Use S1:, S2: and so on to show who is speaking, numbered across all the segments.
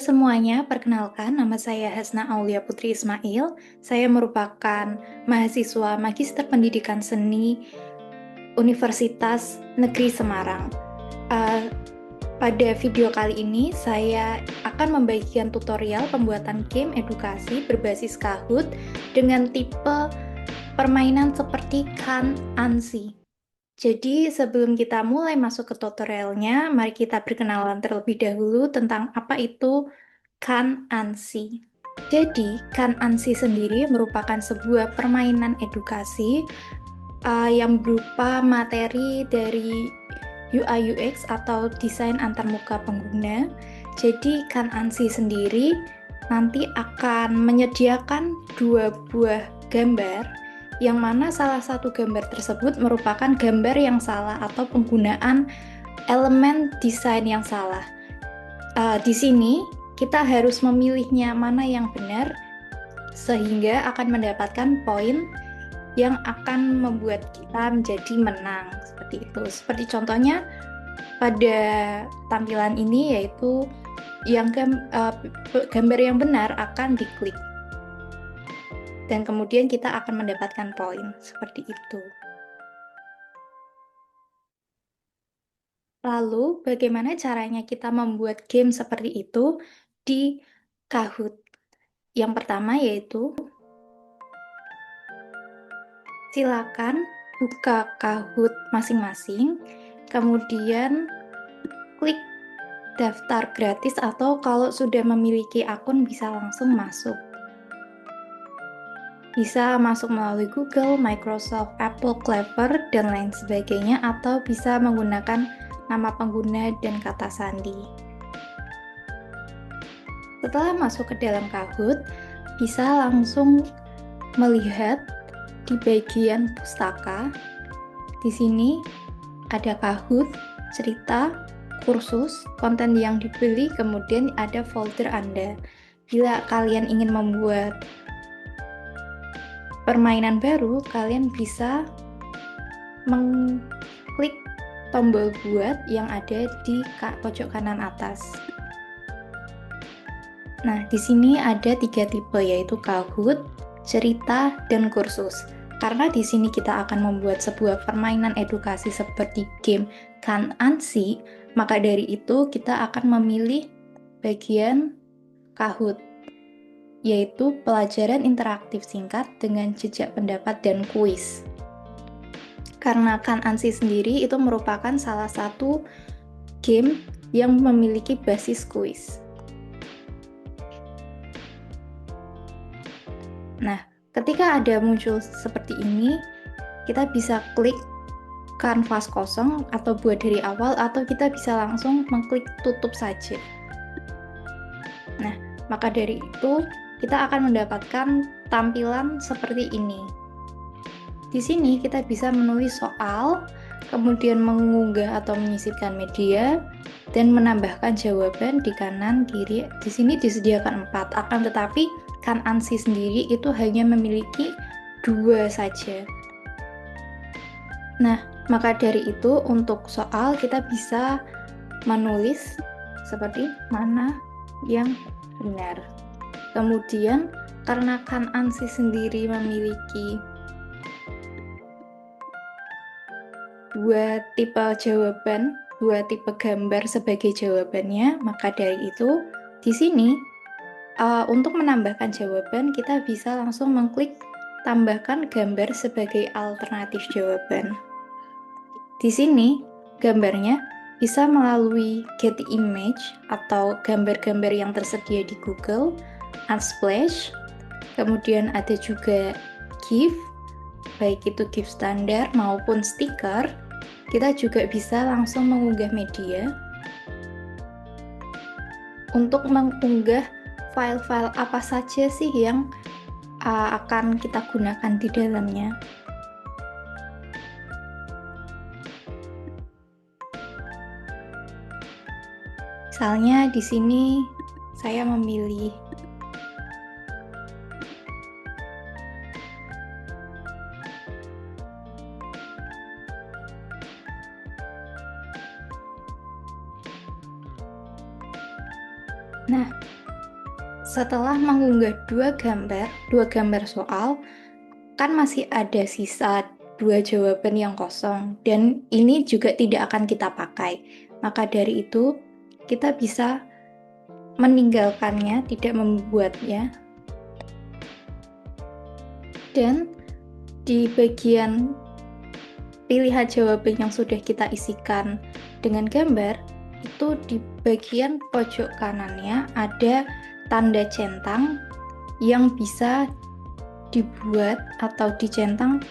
S1: semuanya, perkenalkan nama saya Hasna Aulia Putri Ismail. Saya merupakan mahasiswa Magister Pendidikan Seni Universitas Negeri Semarang. Uh, Pada video kali ini, saya akan membagikan tutorial pembuatan game edukasi berbasis Kahoot dengan tipe permainan seperti Kan Ansi. Jadi, sebelum kita mulai masuk ke tutorialnya, mari kita perkenalan terlebih dahulu tentang apa itu Kan Ansi. Jadi, Kan Ansi sendiri merupakan sebuah permainan edukasi yang berupa materi dari UI UX atau desain antarmuka pengguna. Jadi, Kan Ansi sendiri nanti akan menyediakan dua buah gambar, yang mana salah satu gambar tersebut merupakan gambar yang salah atau penggunaan elemen desain yang salah. Di sini kita harus memilihnya mana yang benar, sehingga akan mendapatkan poin yang akan membuat kita menjadi menang. Seperti itu. Seperti contohnya pada tampilan ini, yaitu gambar yang benar akan diklik. Dan kemudian kita akan mendapatkan poin. Seperti itu. Lalu, bagaimana caranya kita membuat game seperti itu di Kahoot? Yang pertama yaitu, silakan buka Kahoot masing-masing, kemudian klik daftar gratis, atau kalau sudah memiliki akun bisa langsung masuk. Bisa masuk melalui Google, Microsoft, Apple, Clever, dan lain sebagainya, atau bisa menggunakan nama pengguna dan kata sandi. Setelah masuk ke dalam Kahoot, bisa langsung melihat di bagian pustaka. Di sini ada Kahoot, cerita, kursus, konten yang dibeli, kemudian ada folder Anda. Bila kalian ingin membuat permainan baru, kalian bisa mengklik tombol buat yang ada di pojok kanan atas. Nah, di sini ada 3 tipe, yaitu Kahoot, cerita, dan kursus. Karena di sini kita akan membuat sebuah permainan edukasi seperti game Kan Ansi, maka dari itu kita akan memilih bagian Kahoot, yaitu pelajaran interaktif singkat dengan jejak pendapat dan kuis. Karena Kan Ansi sendiri itu merupakan salah satu game yang memiliki basis kuis. Nah, ketika ada muncul seperti ini, kita bisa klik kanvas kosong atau buat dari awal, atau kita bisa langsung mengklik tutup saja. Nah, maka dari itu kita akan mendapatkan tampilan seperti ini. Di sini kita bisa menulis soal, kemudian mengunggah atau menyisipkan media, dan menambahkan jawaban di kanan kiri. Di sini disediakan 4, akan tetapi Kan Ansi sendiri itu hanya memiliki 2 saja. Nah, maka dari itu untuk soal kita bisa menulis seperti mana yang benar. Kemudian karena Kan Ansi sendiri memiliki 2 tipe jawaban, 2 tipe gambar sebagai jawabannya, maka dari itu di sini untuk menambahkan jawaban kita bisa langsung mengklik tambahkan gambar sebagai alternatif jawaban. Di sini gambarnya bisa melalui Getty Image atau gambar-gambar yang tersedia di Google, Unsplash, kemudian ada juga GIF, baik itu GIF standar maupun stiker. Kita juga bisa langsung mengunggah media. Untuk mengunggah file-file apa saja sih yang akan kita gunakan di dalamnya. Misalnya di sini saya memilih Nah, setelah mengunggah dua gambar soal, kan masih ada sisa dua jawaban yang kosong, dan ini juga tidak akan kita pakai. Maka dari itu, kita bisa meninggalkannya, tidak membuatnya. Dan di bagian pilihan jawaban yang sudah kita isikan dengan gambar, itu di bagian pojok kanannya ada tanda centang yang bisa dibuat atau dicentang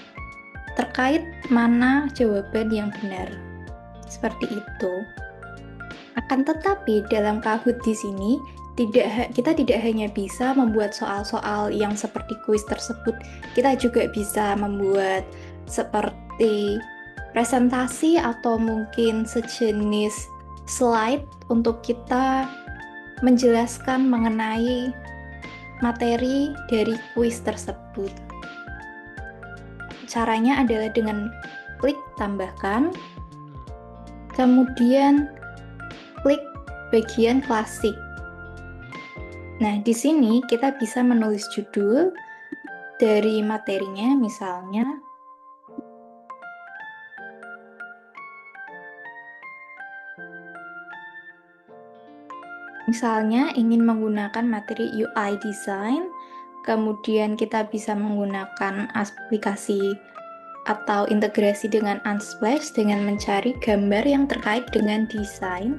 S1: terkait mana jawaban yang benar. Seperti itu. Akan tetapi dalam Kahoot di sini kita tidak hanya bisa membuat soal-soal yang seperti kuis tersebut, kita juga bisa membuat seperti presentasi atau mungkin sejenis slide untuk kita menjelaskan mengenai materi dari kuis tersebut. Caranya adalah dengan klik tambahkan, kemudian klik bagian klasik. Nah, di sini kita bisa menulis judul dari materinya, misalnya ingin menggunakan materi UI design, kemudian kita bisa menggunakan aplikasi atau integrasi dengan Unsplash dengan mencari gambar yang terkait dengan desain.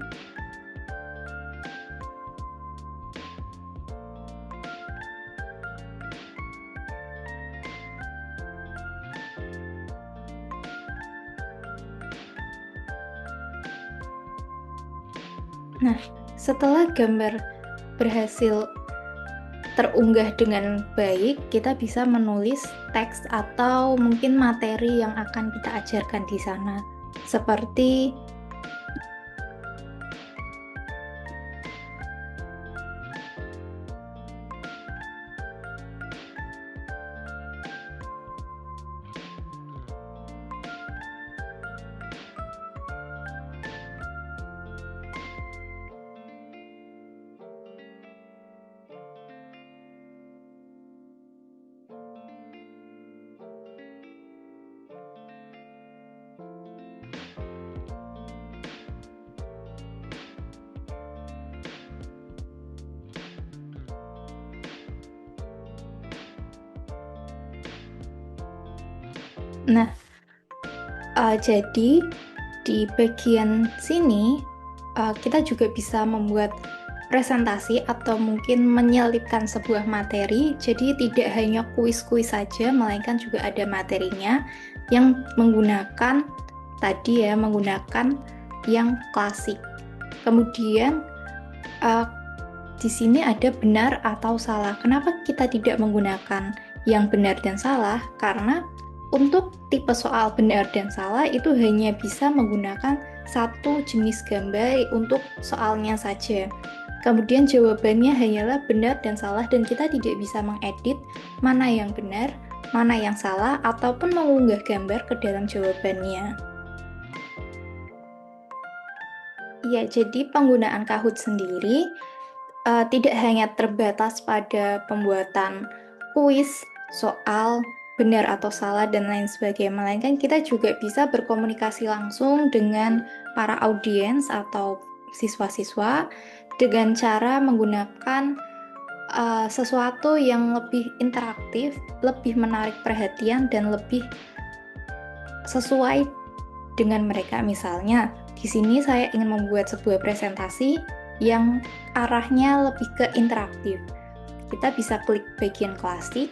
S1: Nah, setelah gambar berhasil terunggah dengan baik, kita bisa menulis teks atau mungkin materi yang akan kita ajarkan di sana. Seperti jadi di bagian sini kita juga bisa membuat presentasi atau mungkin menyelipkan sebuah materi. Jadi tidak hanya kuis-kuis saja, melainkan juga ada materinya yang menggunakan yang klasik. Kemudian di sini ada benar atau salah. Kenapa kita tidak menggunakan yang benar dan salah? Karena untuk tipe soal benar dan salah itu hanya bisa menggunakan satu jenis gambar untuk soalnya saja. Kemudian jawabannya hanyalah benar dan salah, dan kita tidak bisa mengedit mana yang benar, mana yang salah, ataupun mengunggah gambar ke dalam jawabannya. Ya, jadi penggunaan Kahoot sendiri tidak hanya terbatas pada pembuatan kuis, soal, benar atau salah, dan lain sebagainya, melainkan kita juga bisa berkomunikasi langsung dengan para audiens atau siswa-siswa dengan cara menggunakan sesuatu yang lebih interaktif, lebih menarik perhatian, dan lebih sesuai dengan mereka. Misalnya, di sini saya ingin membuat sebuah presentasi yang arahnya lebih ke interaktif. Kita bisa klik bagian klasik,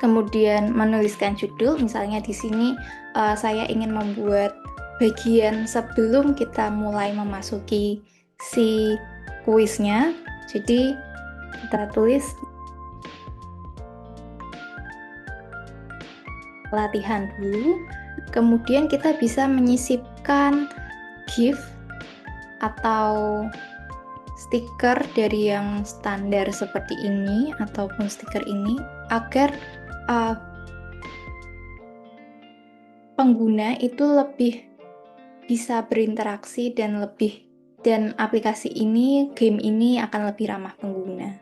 S1: kemudian menuliskan judul. Misalnya di sini saya ingin membuat bagian sebelum kita mulai memasuki si kuisnya. Jadi kita tulis latihan dulu, kemudian kita bisa menyisipkan GIF atau stiker dari yang standar seperti ini ataupun stiker ini agar pengguna itu lebih bisa berinteraksi dan lebih dan aplikasi ini, game ini akan lebih ramah pengguna.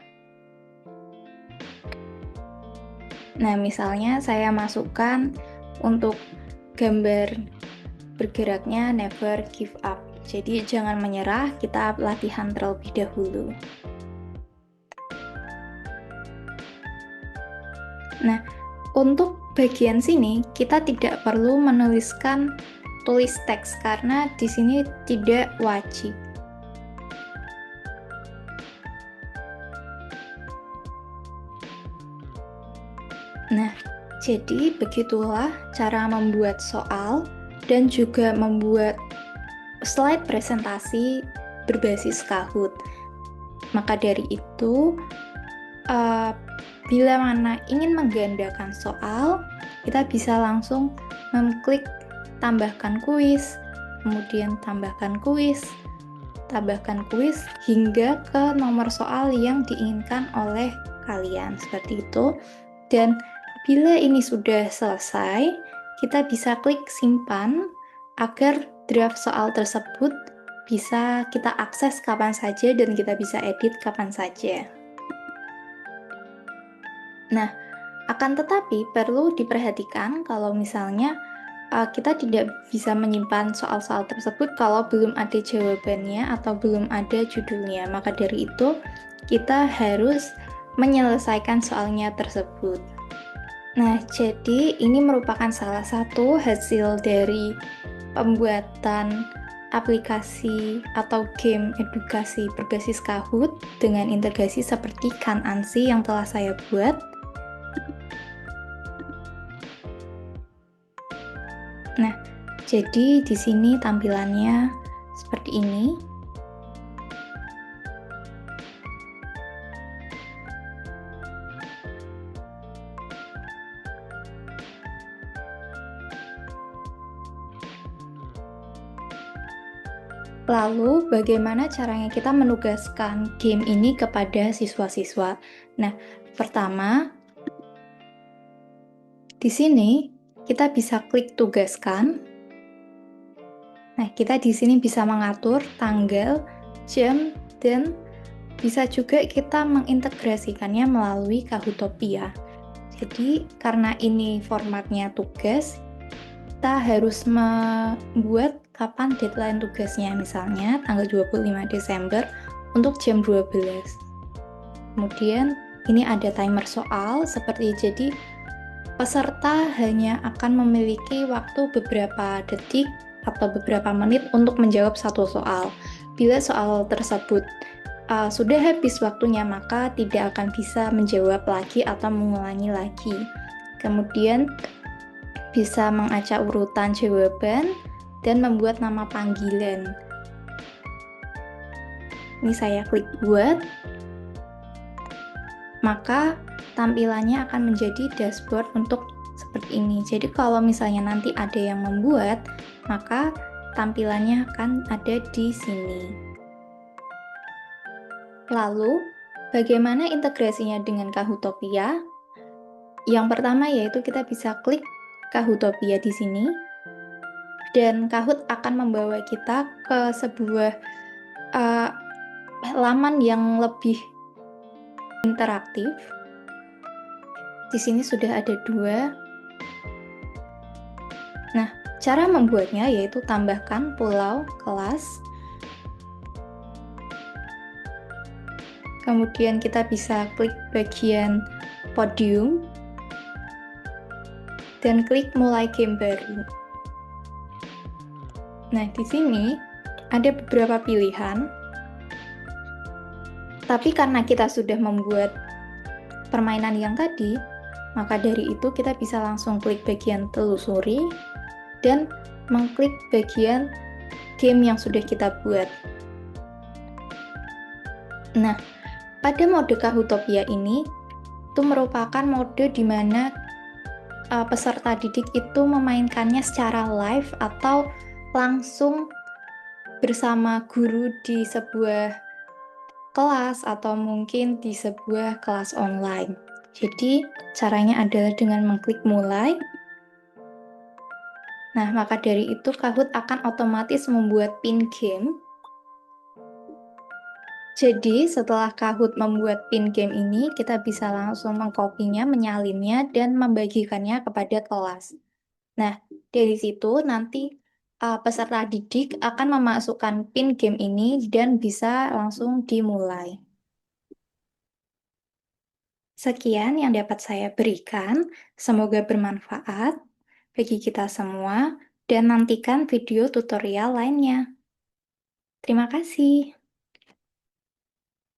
S1: Nah, misalnya saya masukkan untuk gambar bergeraknya never give up. Jadi jangan menyerah, kita latihan terlebih dahulu. Nah, untuk bagian sini kita tidak perlu menuliskan tulis teks karena di sini tidak wajib. Nah, jadi begitulah cara membuat soal dan juga membuat slide presentasi berbasis Kahoot. Maka dari itu, bila mana ingin menggandakan soal, kita bisa langsung mengklik tambahkan kuis, kemudian tambahkan kuis hingga ke nomor soal yang diinginkan oleh kalian, seperti itu. Dan bila ini sudah selesai, kita bisa klik simpan agar draft soal tersebut bisa kita akses kapan saja dan kita bisa edit kapan saja. Nah, akan tetapi perlu diperhatikan kalau misalnya kita tidak bisa menyimpan soal-soal tersebut kalau belum ada jawabannya atau belum ada judulnya. Maka dari itu, kita harus menyelesaikan soalnya tersebut. Nah, jadi ini merupakan salah satu hasil dari pembuatan aplikasi atau game edukasi berbasis Kahoot dengan integrasi seperti Kan-Ansi yang telah saya buat. Nah, jadi di sini tampilannya seperti ini. Lalu, bagaimana caranya kita menugaskan game ini kepada siswa-siswa? Nah, pertama, di sini kita bisa klik tugaskan. Nah, kita di sini bisa mengatur tanggal, jam, dan bisa juga kita mengintegrasikannya melalui Kahootopia. Jadi, karena ini formatnya tugas, kita harus membuat kapan deadline tugasnya, misalnya tanggal 25 Desember untuk jam 12. Kemudian ini ada timer soal seperti jadi peserta hanya akan memiliki waktu beberapa detik atau beberapa menit untuk menjawab satu soal. Bila soal tersebut sudah habis waktunya, maka tidak akan bisa menjawab lagi atau mengulangi lagi. Kemudian bisa mengacak urutan jawaban dan membuat nama panggilan. Ini saya klik buat, maka tampilannya akan menjadi dashboard untuk seperti ini. Jadi kalau misalnya nanti ada yang membuat, maka tampilannya akan ada di sini. Lalu, bagaimana integrasinya dengan Kahootopia? Yang pertama yaitu kita bisa klik Kahootopia di sini, dan Kahoot akan membawa kita ke sebuah laman yang lebih interaktif. Di sini sudah ada dua. Nah, cara membuatnya yaitu tambahkan pulau kelas. Kemudian kita bisa klik bagian podium dan klik mulai game baru. Nah, di sini ada beberapa pilihan. Tapi karena kita sudah membuat permainan yang tadi, maka dari itu kita bisa langsung klik bagian telusuri dan mengklik bagian game yang sudah kita buat. Nah, pada mode Kahootopia ini itu merupakan mode di mana peserta didik itu memainkannya secara live atau langsung bersama guru di sebuah kelas atau mungkin di sebuah kelas online. Jadi caranya adalah dengan mengklik mulai. Nah, maka dari itu Kahoot akan otomatis membuat pin game Jadi, setelah Kahoot membuat pin game ini, kita bisa langsung mengkopinya, menyalinnya, dan membagikannya kepada kelas. Nah, dari situ nanti peserta didik akan memasukkan pin game ini dan bisa langsung dimulai. Sekian yang dapat saya berikan. Semoga bermanfaat bagi kita semua dan nantikan video tutorial lainnya. Terima kasih.